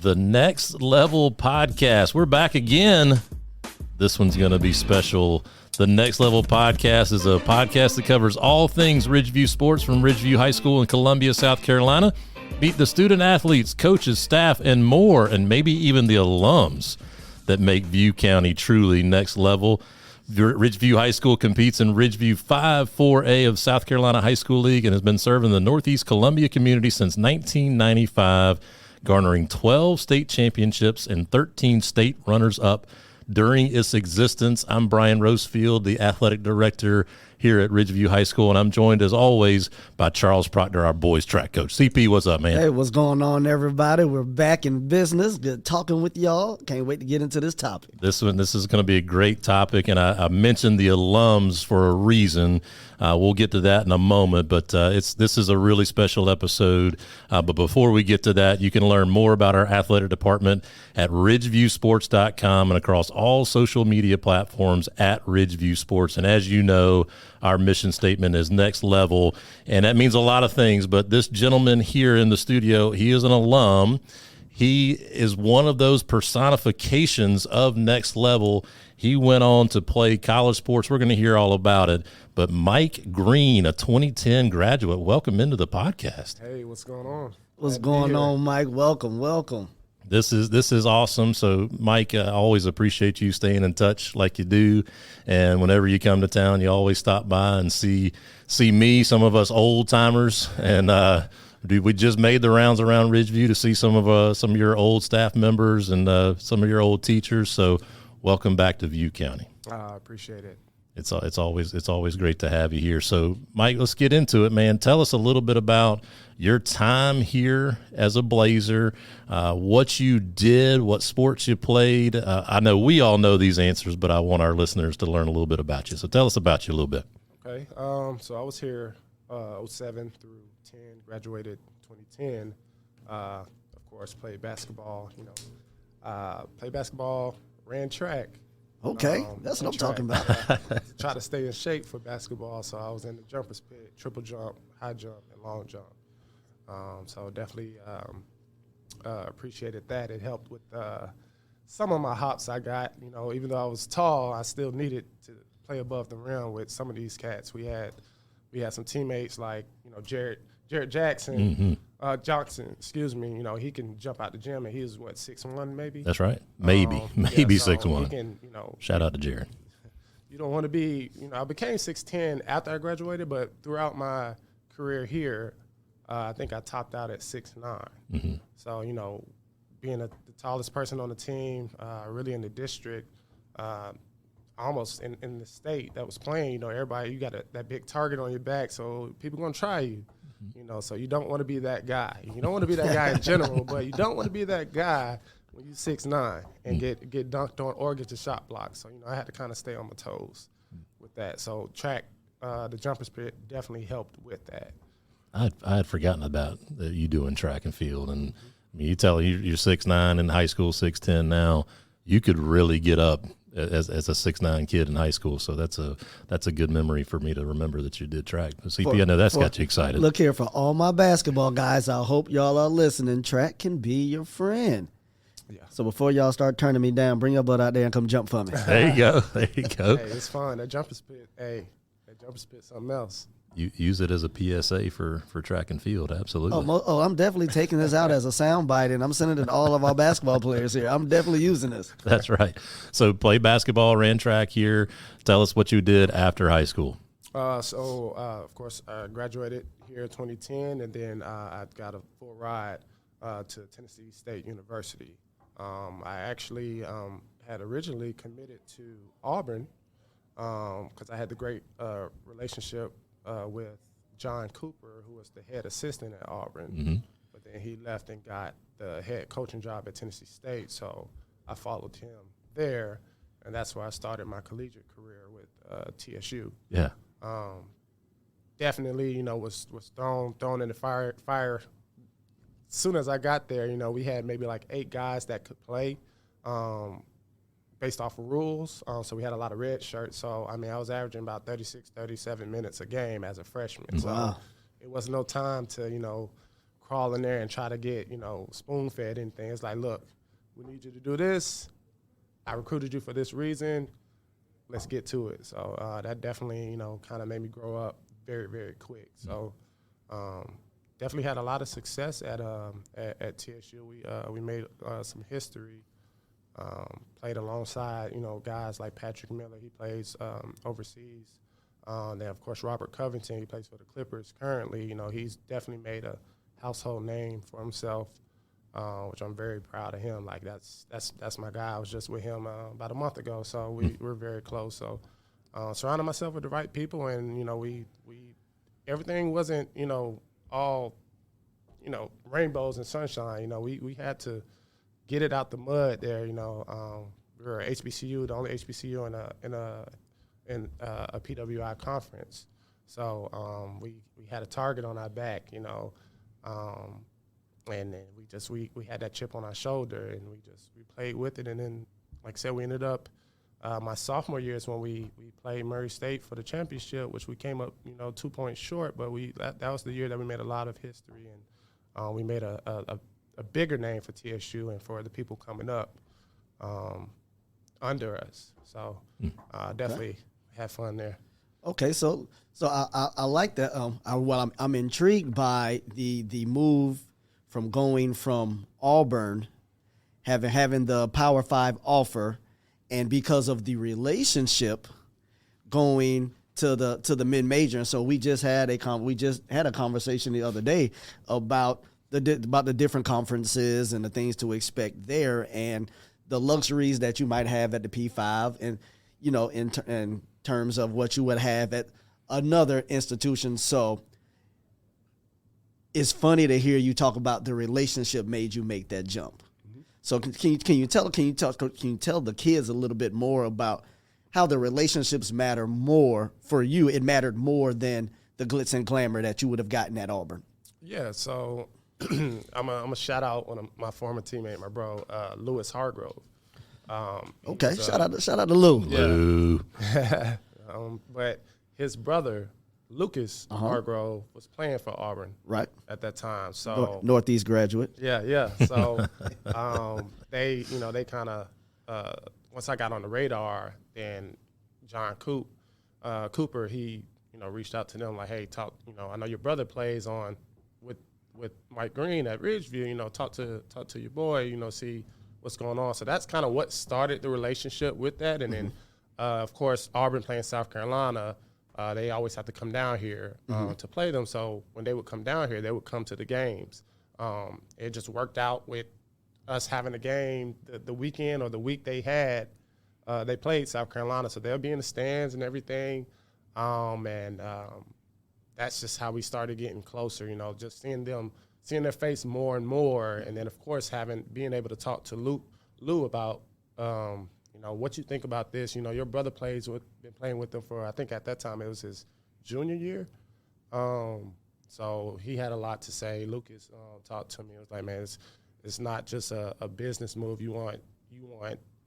The Next Level Podcast. We're back again. This one's going to be special. The Next Level Podcast is a podcast that covers all things Ridgeview sports from Ridgeview High School in Columbia, South Carolina. Meet the student athletes, coaches, staff, and more, and maybe even the alums that make View County truly next level. Ridgeview High School competes in Ridgeview V-AAAA of South Carolina High School League and has been serving the Northeast Columbia community since 1995, garnering 12 state championships and 13 state runners-up during its existence. I'm Brian Rosefield, the athletic director here at Ridgeview High School, and I'm joined, as always, by Charles Proctor, our boys track coach. CP, what's up, man? Hey, what's going on, everybody? We're back in business. Good talking with y'all. Can't wait to get into this topic. This is going to be a great topic, and I mentioned the alums for a reason. We'll get to that in a moment, but this is a really special episode. But before we get to that, you can learn more about our athletic department at ridgeviewsports.com and across all social media platforms at Ridgeview Sports. And as you know, our mission statement is next level, and that means a lot of things. But this gentleman here in the studio, he is an alum. He is one of those personifications of next level. He went on to play college sports. We're going to hear all about it. But Mike Green, a 2010 graduate, welcome into the podcast. Hey, what's going on? What's going on, Mike? Welcome. This is awesome. So, Mike, I always appreciate you staying in touch like you do. And whenever you come to town, you always stop by and see me, some of us old timers, and we just made the rounds around Ridgeview to see some of your old staff members and some of your old teachers. So, welcome back to View County. I appreciate it. It's always great to have you here. So, Mike, let's get into it, man. Tell us a little bit about your time here as a Blazer, what you did, what sports you played. I know we all know these answers, but I want our listeners to learn a little bit about you. So tell us about you a little bit. Okay. So I was here 07 through 10, graduated 2010. Of course, played basketball. Played basketball, ran track. Okay, that's what I'm talking about. Try to stay in shape for basketball, so I was in the jumpers pit, triple jump, high jump, and long jump. So definitely appreciated that. It helped with some of my hops I got. Even though I was tall, I still needed to play above the rim with some of these cats. We had some teammates like Jared Jackson, Johnson. Excuse me. He can jump out the gym, and he was 6'1" maybe. That's right. Maybe 6'1". He can, Shout out to Jared. You don't want to be. I became 6'10" after I graduated, but throughout my career here, I think I topped out at 6'9". Mm-hmm. So, being the tallest person on the team, really in the district, almost in the state that was playing, everybody, you got that big target on your back, so people going to try you, so you don't want to be that guy. You don't want to be that guy in general, but you don't want to be that guy when you're 6'9" and get dunked on or get your shot blocked. So, I had to kind of stay on my toes with that. So track, the jumpers pit definitely helped with that. I had forgotten about you doing track and field, and you're 6'9" in high school, 6'10" now. You could really get up as a 6'9" kid in high school, so that's a good memory for me to remember that you did track. CP, I know that's got you excited. Look here, for all my basketball guys, I hope y'all are listening. Track can be your friend. Yeah. So before y'all start turning me down, bring your butt out there and come jump for me. There you go. Hey, it's fun. That jumpers pit, something else. You use it as a PSA for track and field, absolutely. I'm definitely taking this out as a sound bite, and I'm sending it to all of our basketball players here. I'm definitely using this. That's right. So played basketball, ran track here. Tell us what you did after high school. Of course, I graduated here in 2010, and then I got a full ride to Tennessee State University. I actually had originally committed to Auburn because I had the great relationship with John Cooper, who was the head assistant at Auburn. Mm-hmm. But then he left and got the head coaching job at Tennessee State, so I followed him there, and that's where I started my collegiate career with TSU. Yeah. Definitely, was thrown in the fire. As soon as I got there, we had maybe like 8 guys that could play. Based off of rules. So we had a lot of red shirts. So, I was averaging about 36, 37 minutes a game as a freshman. Wow. So it was no time to, crawl in there and try to get, spoon fed anything. It's like, look, we need you to do this. I recruited you for this reason. Let's get to it. So that definitely, kind of made me grow up very, very quick. So definitely had a lot of success at TSU. We made some history. Played alongside, guys like Patrick Miller. He plays overseas. Then, of course, Robert Covington. He plays for the Clippers currently. He's definitely made a household name for himself, which I'm very proud of him. Like, that's my guy. I was just with him about a month ago, so we're very close. So surrounding myself with the right people, and, we everything wasn't, all, rainbows and sunshine. We had to get it out the mud there. We were HBCU, the only HBCU in a PWI conference. So we had a target on our back, and then we had that chip on our shoulder, and we played with it. And then, like I said, we ended up my sophomore year is when we played Murray State for the championship, which we came up 2 points short, but that was the year that we made a lot of history, and we made a bigger name for TSU and for the people coming up under us. So definitely had fun there. Okay, so I like that. I'm intrigued by the move from going from Auburn, having the Power 5 offer, and because of the relationship going to the mid-major. And so we just had a conversation the other day about the different conferences and the things to expect there, and the luxuries that you might have at the P5, and in terms of what you would have at another institution. So it's funny to hear you talk about the relationship made you make that jump. Mm-hmm. So can you tell the kids a little bit more about how the relationships matter more for you? It mattered more than the glitz and glamour that you would have gotten at Auburn. Yeah, so I'm a shout out one of my former teammate, my bro, Lewis Hargrove. Okay, shout out to Lou. Lou. Yeah. But his brother, Lucas Hargrove, was playing for Auburn right at that time. So Northeast graduate. Yeah. So they kind of once I got on the radar, then John Cooper, he reached out to them like, hey, talk. I know your brother plays on with Mike Green at Ridgeview. Talk to your boy. See what's going on. So that's kind of what started the relationship with that. And then, of course, Auburn playing South Carolina, they always have to come down here to play them. So when they would come down here, they would come to the games. It just worked out with us having a game the weekend or the week they had. They played South Carolina, so they'll be in the stands and everything. That's just how we started getting closer, just seeing their face more and more. And then, of course, being able to talk to Lou about, what you think about this. Your brother been playing with them for, I think at that time it was his junior year. So he had a lot to say. Lucas talked to me. It was like, man, it's not just a business move. You want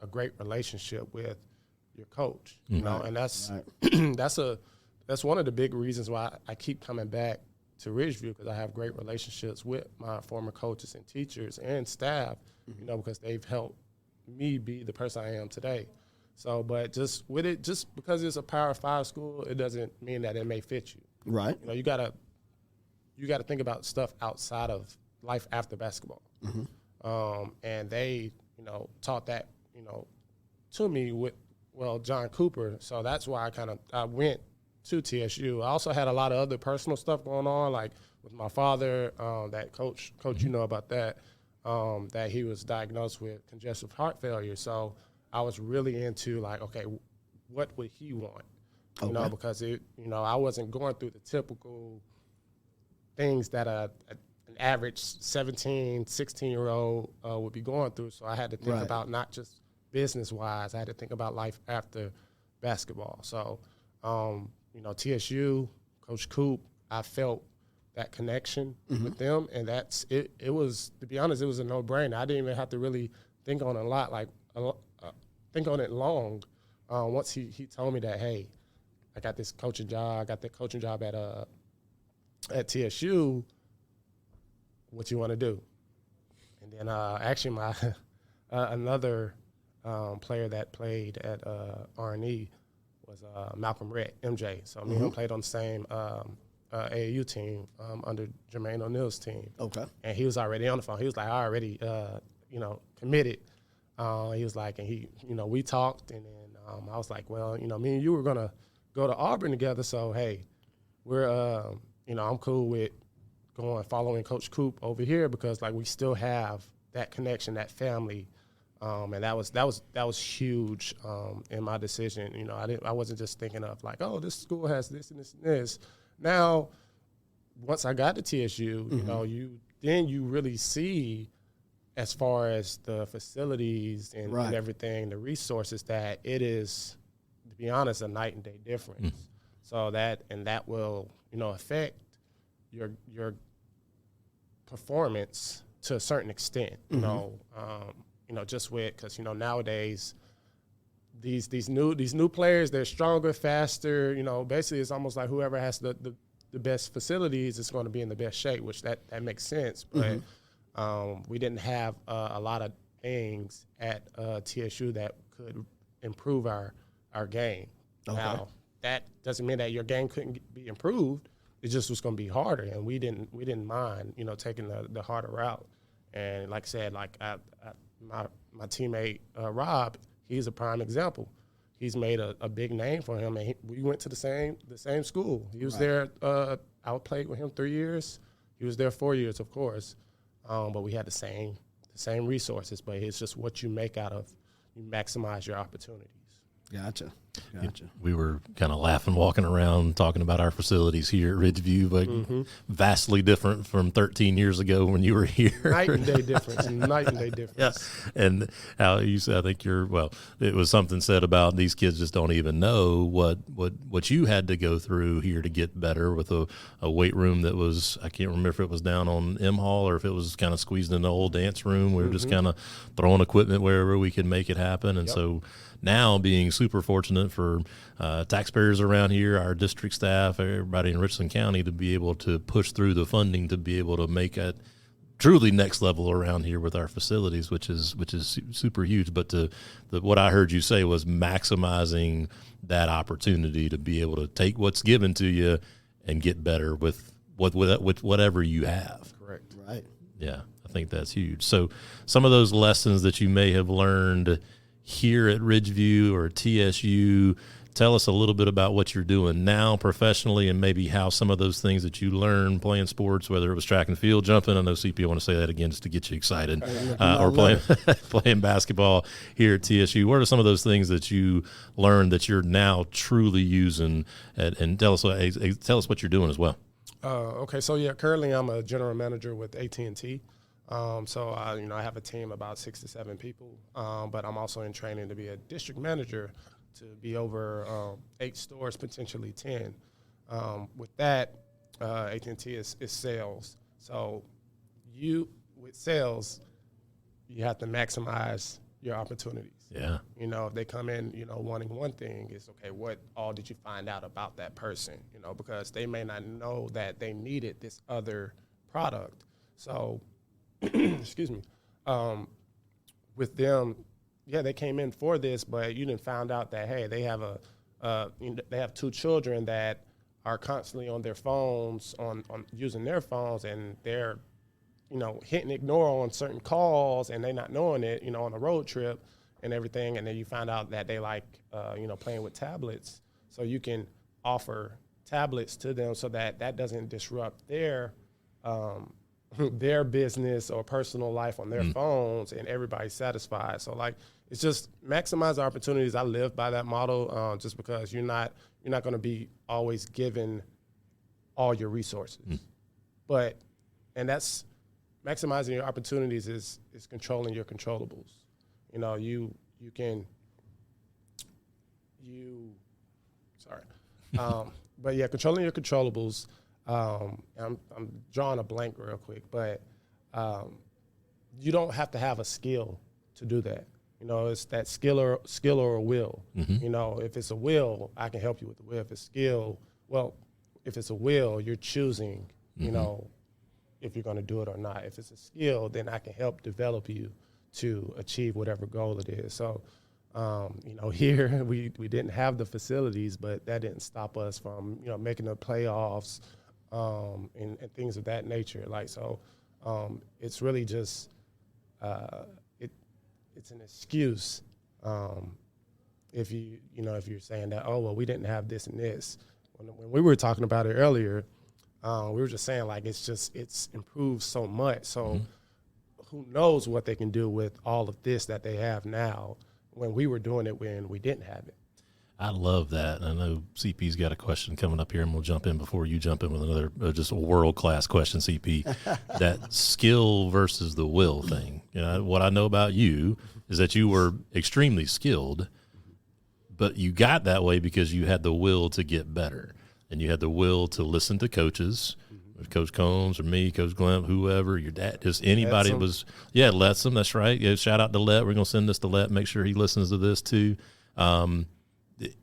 a great relationship with your coach, and that's right. That's one of the big reasons why I keep coming back to Ridgeview, because I have great relationships with my former coaches and teachers and staff, because they've helped me be the person I am today. So, but just because it's a Power 5 school, it doesn't mean that it may fit you. Right. You gotta think about stuff outside of life after basketball. And they, taught that, to me with, John Cooper. So that's why I went to TSU. I also had a lot of other personal stuff going on, like with my father, that coach, you know about that, that he was diagnosed with congestive heart failure. So I was really into like, okay, what would he want? Because I wasn't going through the typical things that an average 17, 16-year-old would be going through. So I had to think about not just business-wise. I had to think about life after basketball. So, TSU, Coach Coop, I felt that connection with them, and that's it. It was, to be honest, it was a no-brainer. I didn't even have to really think on it a lot, think on it long. Once he told me that, hey, I got this coaching job. I got that coaching job at TSU. what you want to do. And then actually my another player that played at R&E was Malcolm Rhett, MJ. So me and him played on the same AAU team under Jermaine O'Neal's team. Okay. And he was already on the phone. He was like, I already, committed. He was like, and he, we talked, and then I was like, well, me and you were going to go to Auburn together. So, hey, we're, I'm cool with following Coach Coop over here because, like, we still have that connection, that family. And that was huge in my decision. I wasn't just thinking of like, oh, this school has this and this and this. Now, once I got to TSU, you really see, as far as the facilities and everything, the resources, that it is, to be honest, a night and day difference. So that will affect your performance to a certain extent. Just with, because nowadays these new players, they're stronger, faster. Basically it's almost like whoever has the best facilities is going to be in the best shape, which that makes sense. But we didn't have a lot of things at TSU that could improve our game. Okay. Now that doesn't mean that your game couldn't be improved. It just was going to be harder, and we didn't mind taking the harder route. And like I said, like my teammate Rob, he's a prime example. He's made a big name for him, and we went to the same school. He was there. I played with him 3 years. He was there 4 years, of course, but we had the same resources. But it's just what you make out of. You maximize your opportunities. Gotcha. We were kind of laughing, walking around, talking about our facilities here at Ridgeview, but vastly different from 13 years ago when you were here. Night and day difference. Yeah. And how you said, I think it was something said about these kids just don't even know what you had to go through here to get better with a weight room that was, I can't remember if it was down on M Hall or if it was kind of squeezed in the old dance room. We were just kind of throwing equipment wherever we could make it happen. And so now being super fortunate for taxpayers around here, our district staff, everybody in Richland County to be able to push through the funding to be able to make it truly next level around here with our facilities, which is super huge. But what I heard you say was maximizing that opportunity to be able to take what's given to you and get better with whatever you have. Correct. Right. Yeah, I think that's huge. So some of those lessons that you may have learned here at Ridgeview or TSU, tell us a little bit about what you're doing now professionally and maybe how some of those things that you learned playing sports, whether it was track and field, jumping, I know CP, I want to say that again just to get you excited, or playing basketball here at TSU. What are some of those things that you learned that you're now truly using, and tell us what you're doing as well. Okay, so currently I'm a general manager with AT&T. So I have a team about 6 to 7 people, but I'm also in training to be a district manager, to be over 8 stores, potentially 10. With that, AT&T is sales. So with sales, you have to maximize your opportunities. Yeah. If they come in, wanting one thing, it's okay, what all did you find out about that person? Because they may not know that they needed this other product. So excuse me, with them, they came in for this, but you didn't find out that, hey, they have they have 2 children that are constantly on their phones, on using their phones, and they're, hitting ignore on certain calls, and they not knowing it, on a road trip and everything. And then you find out that they like, playing with tablets. So you can offer tablets to them so that doesn't disrupt their business or personal life on their phones, and everybody's satisfied. So it's just maximize opportunities. I live by that model, just because you're not going to be always given all your resources, and that's maximizing your opportunities is controlling your controllables. But controlling your controllables. I'm drawing a blank real quick, but you don't have to have a skill to do that. It's that skill or a will. If it's a will, I can help you with the will. If it's skill, if it's a will, you're choosing, if you're going to do it or not. If it's a skill, then I can help develop you to achieve whatever goal it is. So, here we didn't have the facilities, but that didn't stop us from, making the playoffs and things of that nature. It's really just it's an excuse if you're saying that, oh, well, we didn't have this and this. When we were talking about it earlier, we were just saying it's improved so much. So who knows what they can do with all of this that they have now when we were doing it when we didn't have it. I love that. I know CP's got a question coming up here, and we'll jump in before you jump in with another just a world-class question, CP. That skill versus the will thing. What I know about you is that you were extremely skilled, but you got that way because you had the will to get better, and you had the will to listen to coaches, Coach Combs or me, Coach Glimp, whoever, your dad, just anybody was, Letson, that's right. Yeah, shout out to Let. We're going to send this to Let, make sure he listens to this too.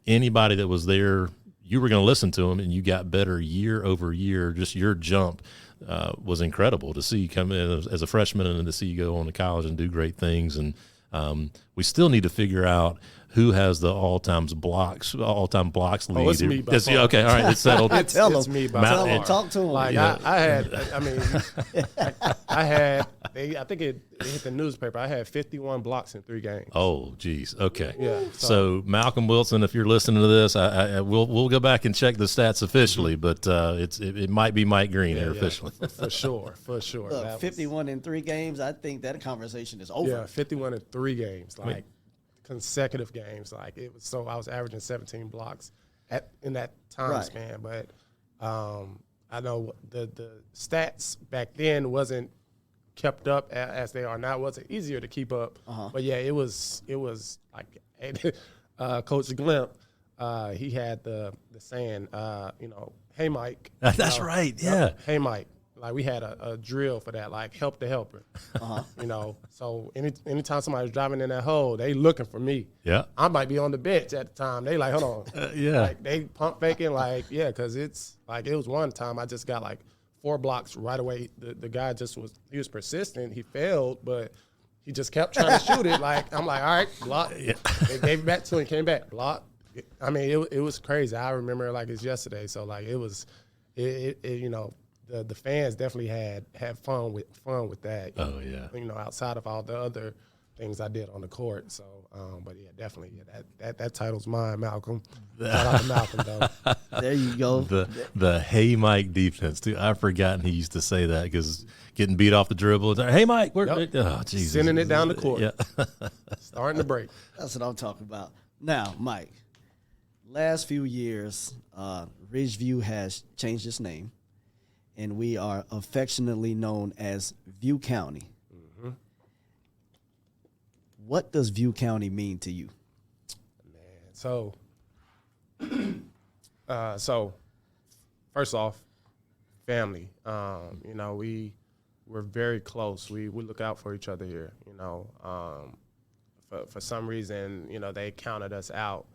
Anybody that was there, you were going to listen to him, and you got better year over year. Just your jump was incredible to see you come in as a freshman and to see you go on to college and do great things. And we still need to figure out who has the all-time blocks lead. Oh, it's me by far. Okay, all right, it's settled. It's me by far. Talk to him. I think it hit the newspaper. I had 51 blocks in 3 games. Oh, geez. Okay. Yeah. So Malcolm Wilson, if you're listening to this, we'll go back and check the stats officially, but it might be Mike Green here officially. For sure. Look, 51 in 3 games. I think that conversation is over. Yeah, 51 in 3 games, consecutive games. It was I was averaging 17 blocks in that time span. But I know the stats back then wasn't kept up as they are now. It wasn't easier to keep up. But yeah, it was Coach Glimp, he had the saying, hey Mike. That's right. Yeah. Hey Mike. We had a drill for that, help the helper. So anytime somebody was driving in that hole, they looking for me. Yeah. I might be on the bench at the time. They hold on. They pump faking, because it's it was one time I just got 4 blocks right away. The guy he was persistent. He failed, but he just kept trying to shoot it. I'm all right, block. Yeah. They gave it back to him, came back, block. I mean, it was crazy. I remember it it's yesterday. So it was, the fans definitely had fun with that. Oh yeah. Outside of all the other things I did on the court. So, but yeah, definitely, that title's mine, Malcolm. Shout out to Malcolm, though. There you go. The hey Mike defense too. I've forgotten he used to say that because getting beat off the dribble. Hey Mike, oh Jesus, sending it down the court. Yeah. Starting to break. That's what I'm talking about. Now, Mike, last few years, Ridgeview has changed its name, and we are affectionately known as View County. Mm-hmm. What does View County mean to you? Man, so first off, family. We're very close. We look out for each other here. For some reason, they counted us out,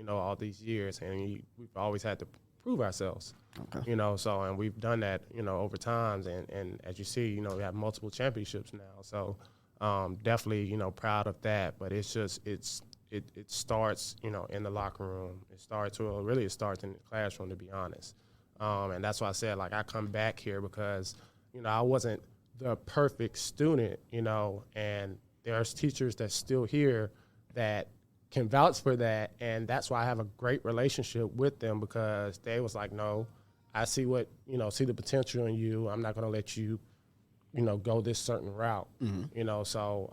all these years, and we've always had to prove ourselves. Okay. And we've done that, over times, and as you see, we have multiple championships now. So definitely, proud of that. But it's just it starts, in the locker room. It starts in the classroom, to be honest. And that's why I said, I come back here because, I wasn't the perfect student, and there's teachers that's still here that can vouch for that, and that's why I have a great relationship with them, because they was like, no, I see see the potential in you. I'm not going to let you, go this certain route. Mm-hmm. So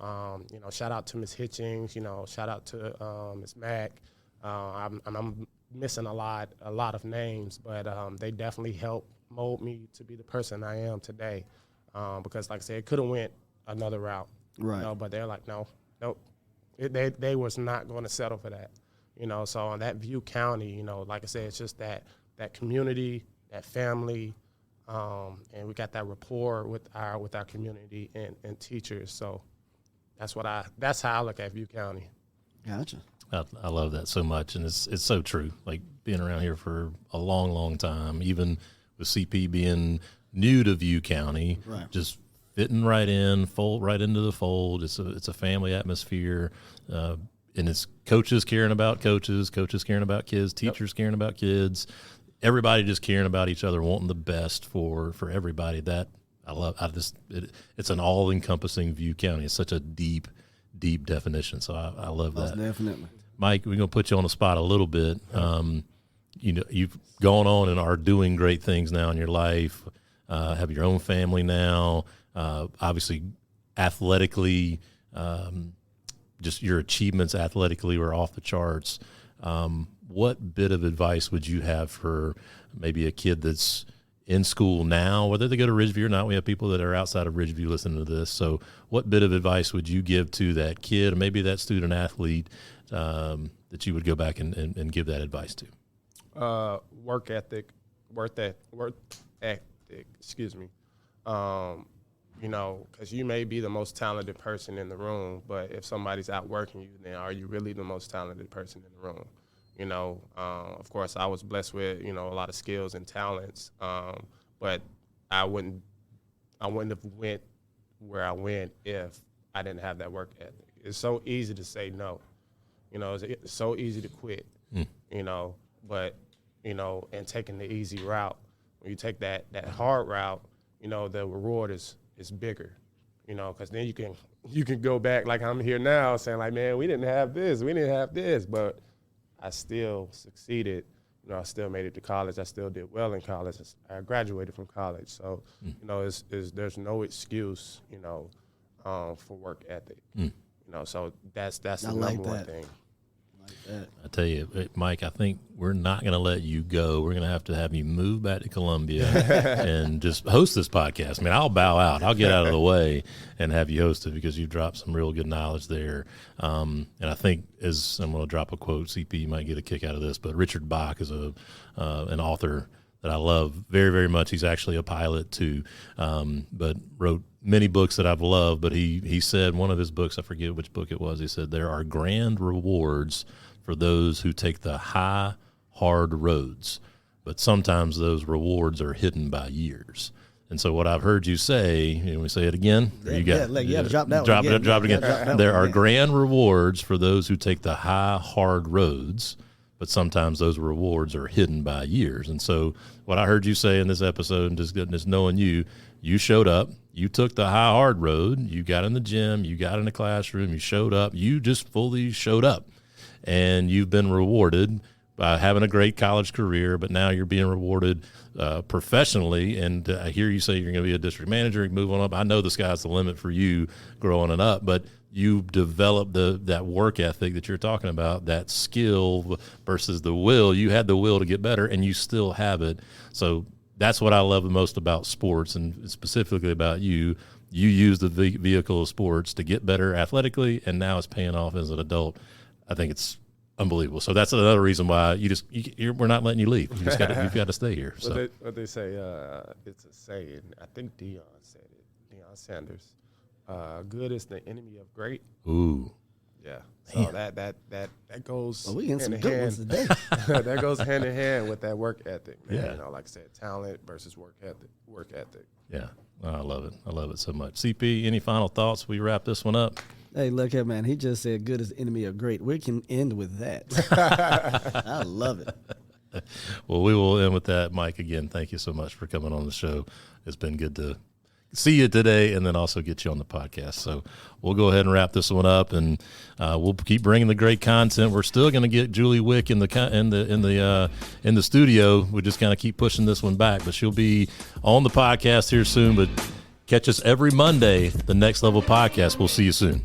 shout out to Ms. Hitchings, shout out to Ms. Mack. I'm missing a lot of names, but they definitely helped mold me to be the person I am today. Because like I said, it could have went another route, right? But they're like, nope. They was not going to settle for that, So on that View County, like I said, it's just that community, that family, and we got that rapport with our community and teachers. So that's how I look at View County. Gotcha. I love that so much, and it's so true. Being around here for a long, long time, even with CP being new to View County, Right. just fitting right in, fold right into the fold. It's a family atmosphere, and it's coaches caring about coaches caring about kids, teachers caring about kids, everybody just caring about each other, wanting the best for everybody. That I love. It's an all encompassing View County. It's such a deep definition. So I love that. Definitely. Mike, we're gonna put you on the spot a little bit. You've gone on and are doing great things now in your life. Have your own family now. Obviously, athletically, just your achievements athletically were off the charts. What bit of advice would you have for maybe a kid that's in school now, whether they go to Ridgeview or not? We have people that are outside of Ridgeview listening to this. So what bit of advice would you give to that kid or maybe that student athlete that you would go back and give that advice to? Work ethic, excuse me. Because you may be the most talented person in the room, but if somebody's outworking you, then are you really the most talented person in the room? Of course, I was blessed with, a lot of skills and talents, but I wouldn't have went where I went if I didn't have that work ethic. It's so easy to say no. It's so easy to quit, but, and taking the easy route. When you take that hard route, the reward is bigger, because then you can go back like I'm here now saying like, man, we didn't have this, but I still succeeded. I still made it to college. I still did well in college. I graduated from college. So, there's no excuse, for work ethic. So that's the number one thing. I tell you, Mike, I think we're not going to let you go. We're going to have you move back to Columbia and just host this podcast. I mean, I'll bow out. I'll get out of the way and have you host it because you dropped some real good knowledge there. And I think, as I'm going to drop a quote, CP, you might get a kick out of this, but Richard Bach is an author that I love very, very much. He's actually a pilot too, but wrote many books that I've loved. But he said, one of his books, I forget which book it was, he said, there are grand rewards for those who take the high, hard roads, but sometimes those rewards are hidden by years. And so what I've heard you say, and we say it again, drop that drop one it, drop it again. that There one are again. grand rewards for those who take the high, hard roads, but sometimes those rewards are hidden by years. And so what I heard you say in this episode, and just knowing you showed up, you took the high, hard road, you got in the gym, you got in the classroom, you showed up, you just fully showed up. And you've been rewarded by having a great college career, but now you're being rewarded professionally. And I hear you say you're going to be a district manager, move on up. I know the sky's the limit for you growing up, but you developed that work ethic that you're talking about, that skill versus the will. You had the will to get better, and you still have it. So that's what I love the most about sports, and specifically about you. You use the vehicle of sports to get better athletically, and now it's paying off as an adult. I think it's unbelievable. So that's another reason why we're not letting you leave. You've got to stay here. So. What they say, it's a saying. I think Deion said it. Deion Sanders. Good is the enemy of great. Ooh. Yeah. So that goes. Well, we getting some hand good in ones hand. today. That goes hand in hand with that work ethic. Man. Yeah. Like I said, talent versus work ethic. Yeah. Oh, I love it. I love it so much. CP, any final thoughts? We wrap this one up. Hey, look here, man. He just said good is the enemy of great. We can end with that. I love it. Well, we will end with that. Mike, again, thank you so much for coming on the show. It's been good to see you today and then also get you on the podcast. So we'll go ahead and wrap this one up, and we'll keep bringing the great content. We're still going to get Julie Wick in the studio. We just kind of keep pushing this one back, but she'll be on the podcast here soon. But catch us every Monday, the Next Level Podcast. We'll see you soon.